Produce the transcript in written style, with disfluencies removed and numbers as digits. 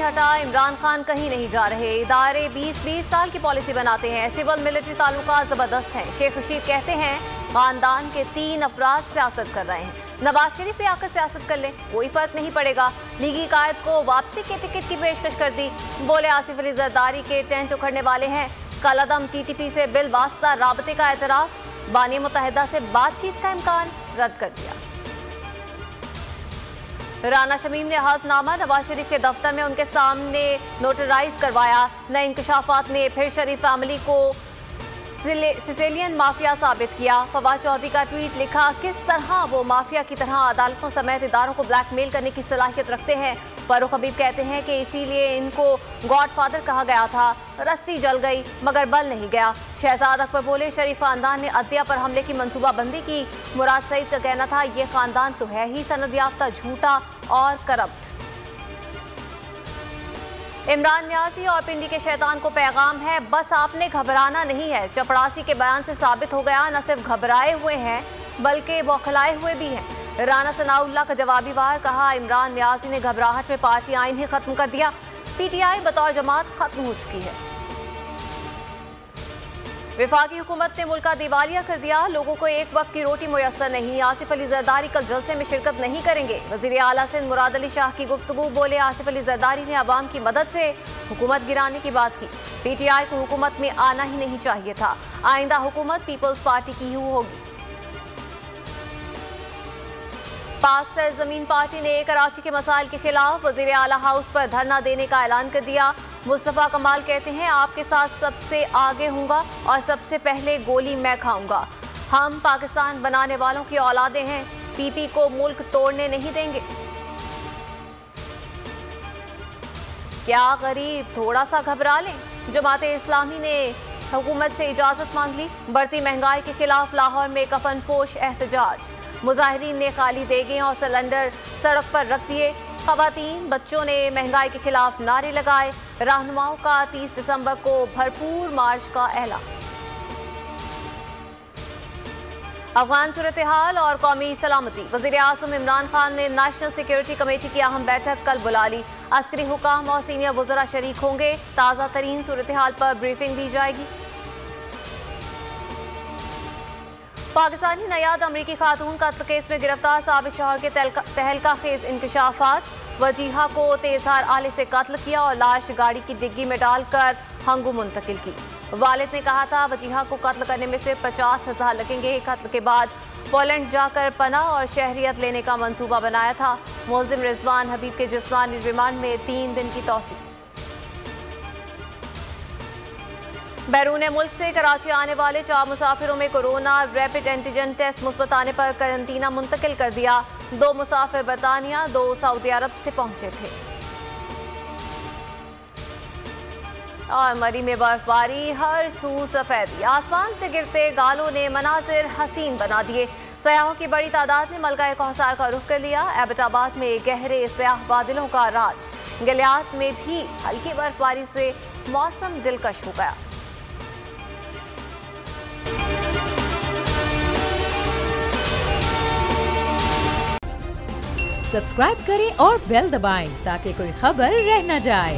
नहीं हटा, इमरान खान कहीं नहीं जा रहे। इदारे 20-20 साल की पॉलिसी बनाते हैं। सिविल मिलिट्री ताल्लुकात जबरदस्त हैं। शेख रशीद कहते हैं खानदान के 3 अफराद सियासत कर रहे हैं। नवाज शरीफ पे आकर सियासत कर ले, कोई फर्क नहीं पड़ेगा। लीगी कायद को वापसी के टिकट की पेशकश कर दी। बोले आसिफ अली जरदारी के टेंट उखड़ने वाले हैं। कलअदम टीटीपी से बिल वास्ता राबते का एतराफ। बानी मुत्तहिदा से बातचीत का इम्कान रद्द कर दिया। राना शमीम ने हल्फनामा नवाज शरीफ के दफ्तर में उनके सामने नोटराइज करवाया। नए इंकशाफात ने फिर शरीफ फैमिली को सिसिलियन माफिया साबित किया। फवाद चौधरी का ट्वीट लिखा, किस तरह वो माफिया की तरह अदालतों समेत इदारों को ब्लैकमेल करने की सलाहियत रखते हैं। फारूक हबीब कहते हैं कि इसीलिए इनको गॉडफादर कहा गया था। रस्सी जल गई मगर बल नहीं गया। शहजाद अकबर बोले, शरीफ खानदान ने अदलिया पर हमले की मंसूबाबंदी की। मुराद सईद का कहना था, ये खानदान तो है ही सनद याफ्ता, झूठा और करप्ट। इमरान न्याजी और पिंडी के शैतान को पैगाम है, बस आपने घबराना नहीं है। चपड़ासी के बयान से साबित हो गया, न सिर्फ घबराए हुए हैं बल्कि बौखलाए हुए भी हैं। राना सनाउल्लाह का जवाबी वार, कहा इमरान न्याजी ने घबराहट में पार्टी आइन ही खत्म कर दिया। पीटीआई बतौर जमात खत्म हो चुकी है। वफाकी हुकूमत ने मुल्क का दिवालिया कर दिया। लोगों को एक वक्त की रोटी मुयस्सर नहीं। आसिफ अली जरदारी कल जलसे में शिरकत नहीं करेंगे। वजीर आला सिंध मुराद अली शाह की गुफ्तगू, बोले आसिफ अली जरदारी ने अवाम की मदद से हुकूमत गिराने की बात की। पीटीआई को हुकूमत में आना ही नहीं चाहिए था। आइंदा हुकूमत पीपल्स पार्टी की ही होगी। पाक सरजमीन पार्टी ने कराची के मसाइल के खिलाफ वजीर आला हाउस पर धरना देने का ऐलान कर दिया। मुस्तफा कमाल कहते हैं, आपके साथ सबसे आगे हूँगा और सबसे पहले गोली मैं खाऊंगा। हम पाकिस्तान बनाने वालों की औलादें हैं, पीपी को मुल्क तोड़ने नहीं देंगे। क्या गरीब थोड़ा सा घबरा लें। जमाते इस्लामी ने हुकूमत से इजाजत मांग ली। बढ़ती महंगाई के खिलाफ लाहौर में कफन पोश एहतजाज। मुजाहिरीन ने खाली देगें और सिलेंडर सड़क पर रख दिए। खवातीन बच्चों ने महंगाई के खिलाफ नारे लगाए। रहनुमाओं का 30 दिसंबर को भरपूर मार्च का ऐलान। अफगान सूरत हाल और कौमी सलामती। वजीर आज़म इमरान खान ने नेशनल सिक्योरिटी कमेटी की अहम बैठक कल बुला ली। अस्करी हुकाम और सीनियर वज़रा शरीक होंगे। ताज़ा तरीन सूरत हाल पर ब्रीफिंग दी जाएगी। पाकिस्तानी नयाद अमरीकी खातून कत्ल केस में गिरफ्तार साबिक शौहर के तहलका खेज इंकशाफात। वजीहा को तेजधार आले से कत्ल किया और लाश गाड़ी की डिग्गी में डालकर हंगू मुंतकिल की। वालिद ने कहा था वजीहा को कत्ल करने में सिर्फ 50,000 लगेंगे। कत्ल के बाद पोलैंड जाकर पनाह और शहरियत लेने का मंसूबा बनाया था। मुलजिम रिजवान हबीब के जिस्मानी रिमांड में 3 दिन की तौसीक। बैरून मुल्क से कराची आने वाले 4 मुसाफिरों में कोरोना रैपिड एंटीजन टेस्ट मुस्बत आने पर करंटीना मुंतकिल कर दिया। 2 मुसाफिर बरतानिया, 2 सऊदी अरब से पहुंचे थे। और मरी में बर्फबारी, हर सू सफेदी। आसमान से गिरते गालों ने मनाजिर हसीन बना दिए। सयाहों की बड़ी तादाद ने मलका कौसार का रुख कर लिया। एबटाबाद में गहरे स्याह बादलों का राज। गलियात में भी हल्की बर्फबारी से मौसम दिलकश हो गया। सब्सक्राइब करें और बेल दबाएं ताकि कोई खबर रह न जाए।